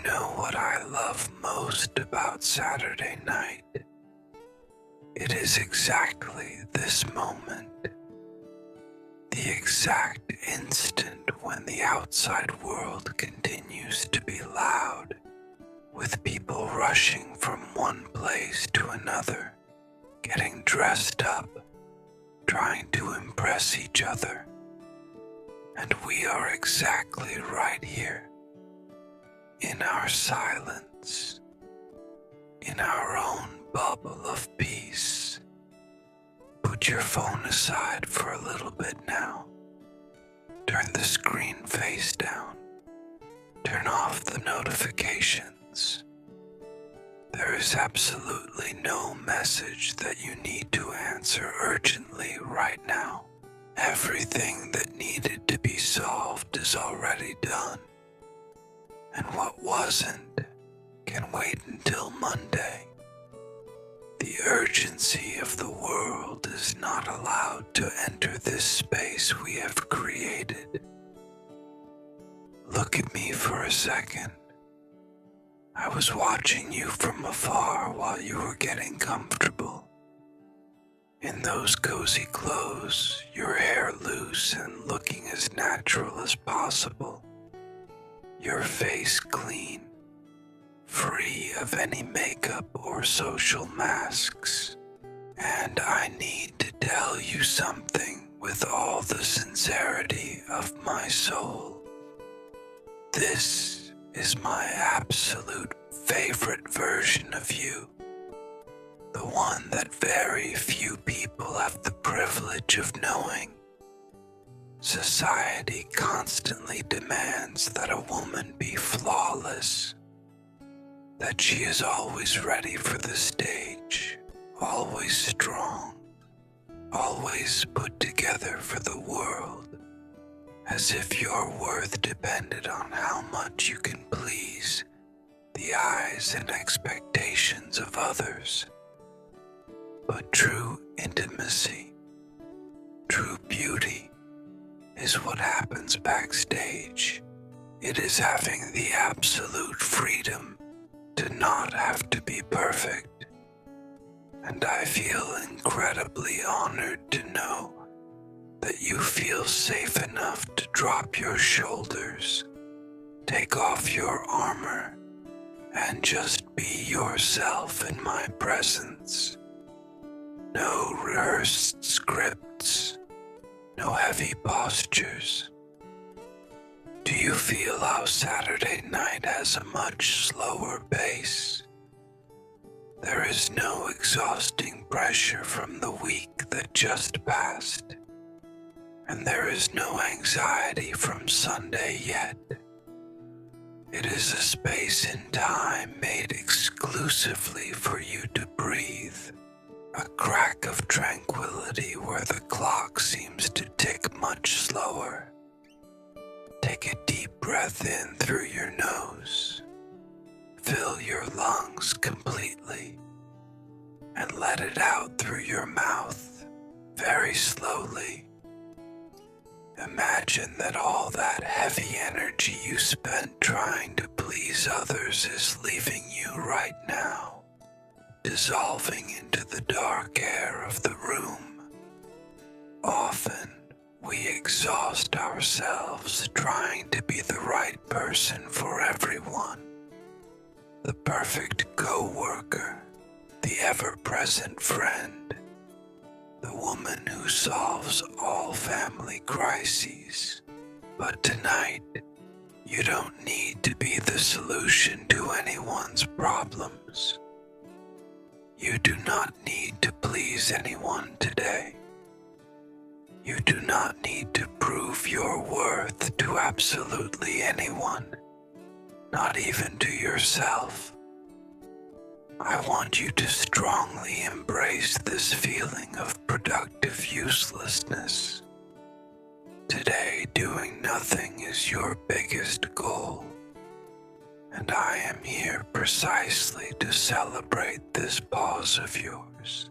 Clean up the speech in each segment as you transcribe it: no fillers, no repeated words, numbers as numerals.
know what I love most about Saturday night? It is exactly this moment. The exact instant when the outside world continues to be loud, with people rushing from one place to another, getting dressed up, trying to impress each other. And we are exactly right here, in our silence, in our own bubble of peace. Put your phone aside for a little bit now. Turn the screen face down. Turn off the notifications. There is absolutely no message that you need to answer urgently right now. Everything that needed to be solved is already done. And what wasn't can wait until Monday. The urgency of the world is not allowed to enter this space we have created. Look at me for a second. I was watching you from afar while you were getting comfortable. In those cozy clothes, your hair loose and looking as natural as possible. Your face clean, free of any makeup or social masks. And I need to tell you something with all the sincerity of my soul. This is my absolute favorite version of you. The one that very few people have the privilege of knowing. Society constantly demands that a woman be flawless, that she is always ready for the stage, always strong, always put together for the world, as if your worth depended on how much you can please the eyes and expectations of others. But true intimacy, true beauty, is what happens backstage. It is having the absolute freedom to not have to be perfect. And I feel incredibly honored to know that you feel safe enough to drop your shoulders, take off your armor, and just be yourself in my presence. No rehearsed scripts, no heavy postures. Do you feel how Saturday night has a much slower pace? There is no exhausting pressure from the week that just passed, and there is no anxiety from Sunday yet. It is a space in time made exclusively for you to breathe. A crack of tranquility where the clock seems to tick much slower. Take a deep breath in through your nose. Fill your lungs completely and let it out through your mouth very slowly. Imagine that all that heavy energy you spent trying to please others is leaving you right now, dissolving into the dark air of the room. Often, we exhaust ourselves trying to be the right person for everyone. The perfect co-worker, the ever-present friend, the woman who solves all family crises. But tonight, you don't need to be the solution to anyone's problems. You do not need to please anyone today. You do not need to prove your worth to absolutely anyone, not even to yourself. I want you to strongly embrace this feeling of productive uselessness. Today, doing nothing is your biggest goal, and I am here precisely to celebrate this pause of yours.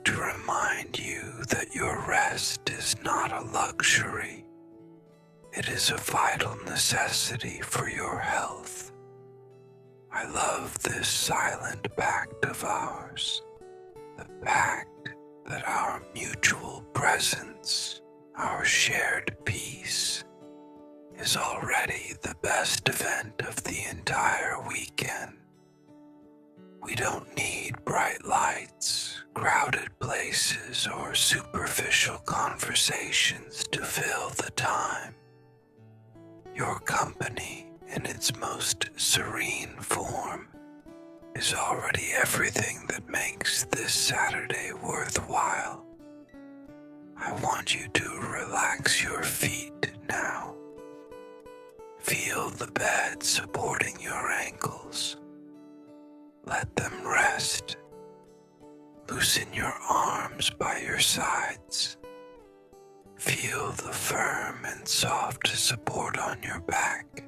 To remind you that your rest is not a luxury. It is a vital necessity for your health. I love this silent pact of ours, the pact that our mutual presence, our shared peace, is already the best event of the entire weekend. We don't need bright lights, crowded places, or superficial conversations to fill the time. Your company, in its most serene form, is already everything that makes this Saturday worthwhile. I want you to relax your feet now. Feel the bed supporting your ankles. Let them rest. Loosen your arms by your sides. Feel the firm and soft support on your back.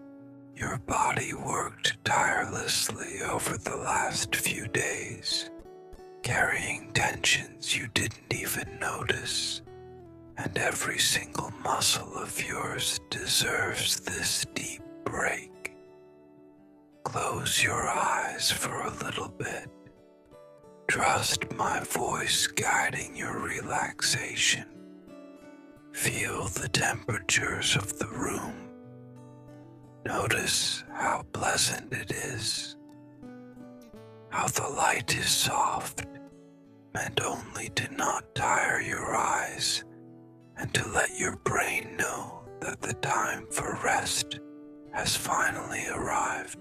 Your body worked tirelessly over the last few days, carrying tensions you didn't even notice, and every single muscle of yours deserves this deep break. Close your eyes for a little bit. Trust my voice guiding your relaxation. Feel the temperatures of the room. Notice how pleasant it is, how the light is soft, meant only to not tire your eyes and to let your brain know that the time for rest has finally arrived.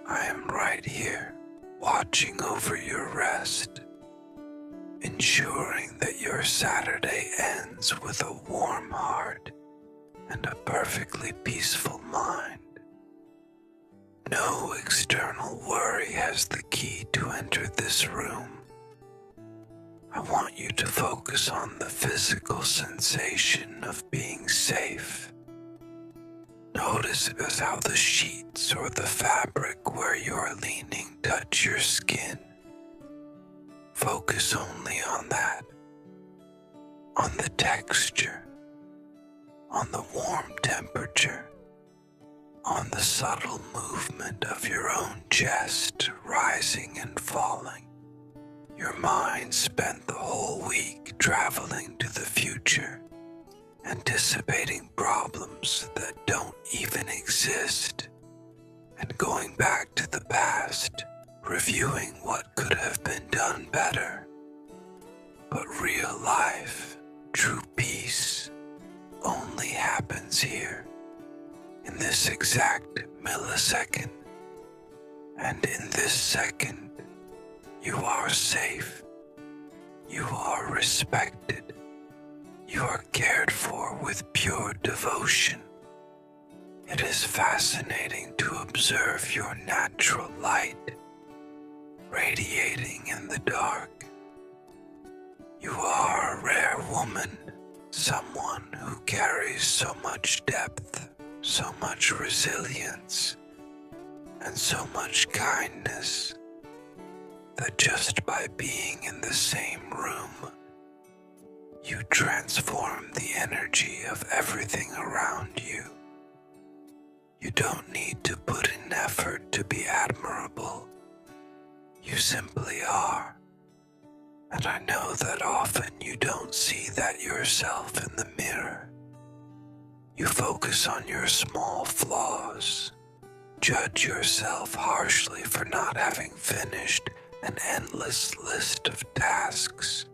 I am right here, watching over your rest, ensuring that your Saturday ends with a warm heart and a perfectly peaceful mind. No external worry has the key to enter this room. I want you to focus on the physical sensation of being safe. Notice as how the sheets or the fabric where you're leaning touch your skin. Focus only on that, on the texture, on the warm temperature, on the subtle movement of your own chest rising and falling. Your mind spent the whole week traveling to the future, anticipating problems that don't even exist, and going back to the past, reviewing what could have been done better. But real life, true peace, only happens here, in this exact millisecond. And in this second, you are safe, you are respected, you are cared for with pure devotion. It is fascinating to observe your natural light, radiating in the dark. You are a rare woman, someone who carries so much depth, so much resilience, and so much kindness, that just by being in the same room, you transform the energy of everything around you. You don't need to put in effort to be admirable. You simply are. And I know that often you don't see that yourself in the mirror. You focus on your small flaws, judge yourself harshly for not having finished an endless list of tasks,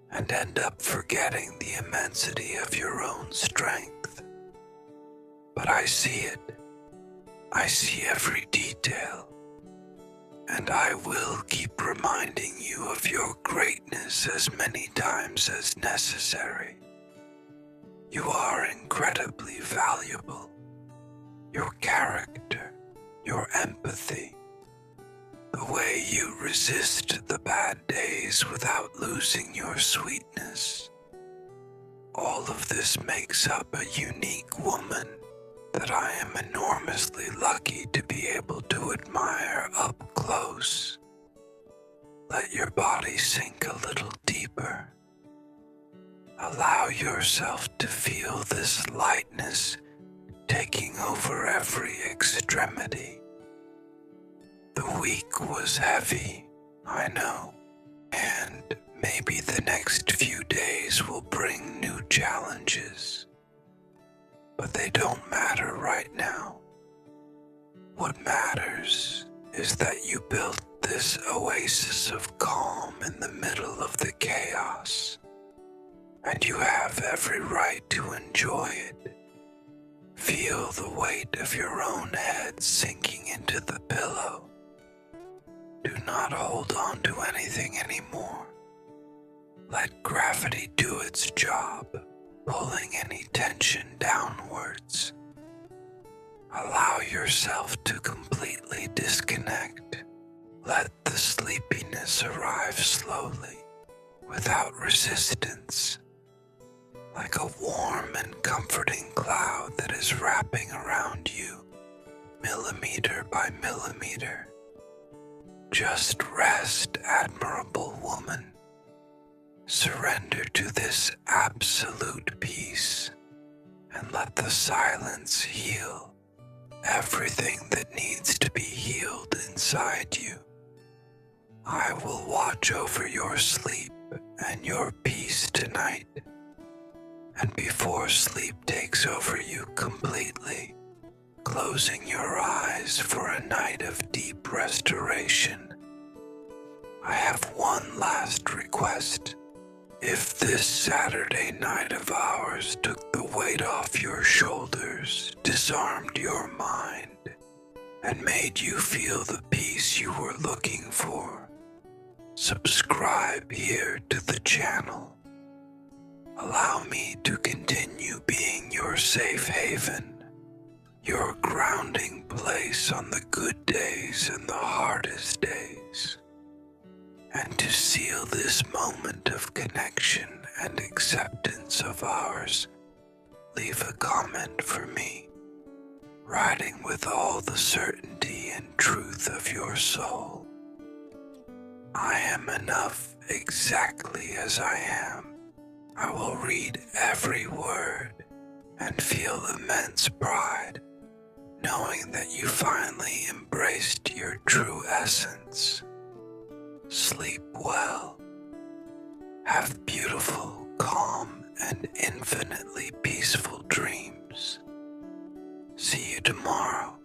and end up forgetting the immensity of your own strength. But I see it. I see every detail. And I will keep reminding you of your greatness as many times as necessary. You are incredibly valuable. Your character, your empathy, the way you resist the bad days without losing your sweetness. All of this makes up a unique woman that I am enormously lucky to be able to admire up close. Let your body sink a little deeper. Allow yourself to feel this lightness taking over every extremity. The week was heavy, I know, and maybe the next few days will bring new challenges. But they don't matter right now. What matters is that you built this oasis of calm in the middle of the chaos, and you have every right to enjoy it. Feel the weight of your own head sinking into the pillow. Do not hold on to anything anymore. Let gravity do its job, pulling any tension downwards. Allow yourself to completely disconnect. Let the sleepiness arrive slowly, without resistance, like a warm and comforting cloud that is wrapping around you, millimeter by millimeter. Just rest, admirable woman. Surrender to this absolute peace, and let the silence heal everything that needs to be healed inside you. I will watch over your sleep and your peace tonight, and before sleep takes over you completely, closing your eyes for a night of deep restoration, I have one last request. If this Saturday night of ours took the weight off your shoulders, disarmed your mind, and made you feel the peace you were looking for, subscribe here to the channel. Allow me to continue being your safe haven, your grounding place on the good days and the hardest days. And to seal this moment of connection and acceptance of ours, leave a comment for me, writing with all the certainty and truth of your soul. I am enough exactly as I am. I will read every word and feel immense pride, knowing that you finally embraced your true essence. Sleep well. Have beautiful, calm, and infinitely peaceful dreams. See you tomorrow.